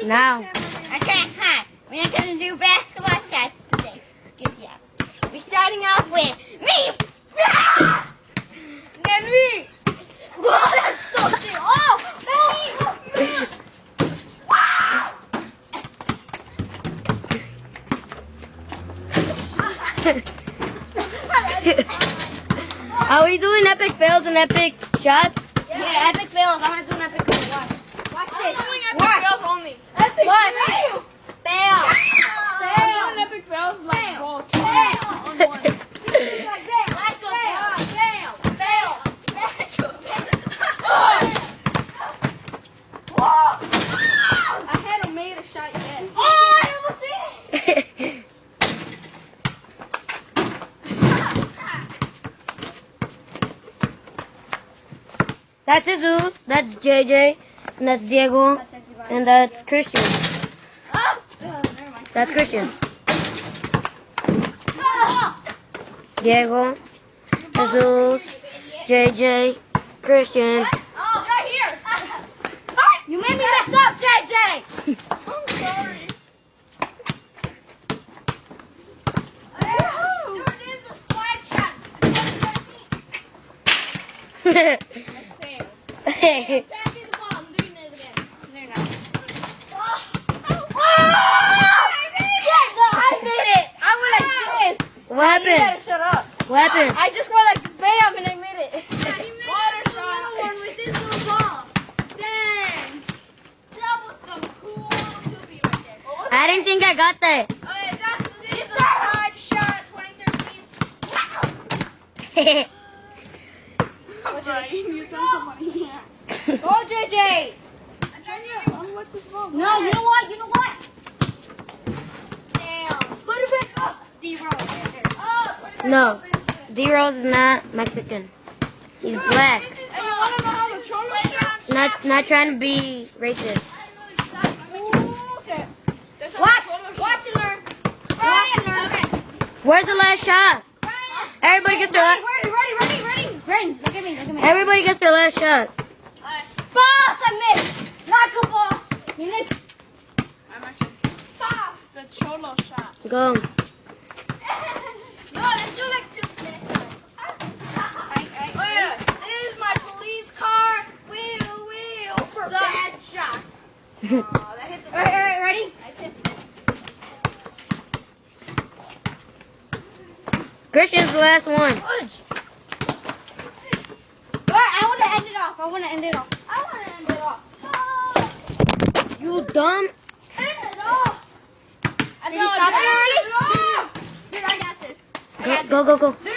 Now. Okay, hi. We're gonna do basketball shots today. Good job. We're starting off with me. Then me. Whoa, that's so cute. Oh, Are we doing epic fails and epic shots? yeah, epic fails. I'm gonna do an epic fail. Watch this. Watch. Fails only. Epic fail. Fail. Fail. Epic fails like ball. I hadn't made a shot yet. That's Jesus, that's JJ, and that's Diego, and that's Christian. That's Christian. Diego, Jesus, JJ, Christian. Oh, right here. You made me mess up, JJ. I'm sorry. Hey. Pass me the ball. I'm doing it again. There now. I made it. I went like this. What You better happened? shut up. What happened? I just went like bam and I made it. Water shot. One with this little ball. Dang. That was some cool doobie right there. I didn't think I got that. Okay, that's this side shot 2013. Right. You sound so funny. Yeah. Go, JJ. What's this ball? No, you know what? You know what? Damn. Put it back up. D-Rose. No, D-Rose is not Mexican. He's black. Hey, you want to know how the Cholo shot? Not trying to be racist. Watch and learn. Watch and learn. Okay. Where's the last shot? Everybody gets their last. Ready. Ready. Look at me. Everybody gets their last shot. Boss, I missed. Not good ball. You missed. I'm actually. The Cholo shot. Go. No, let's do like two minutes. This is my police car. Wheel for bad shots. Oh, that hit the. All right, ready? Christian's the last one. All right, I want to end it off. I want to end it off. You dumb. Did you stop it already? Dude, I got this. Go. There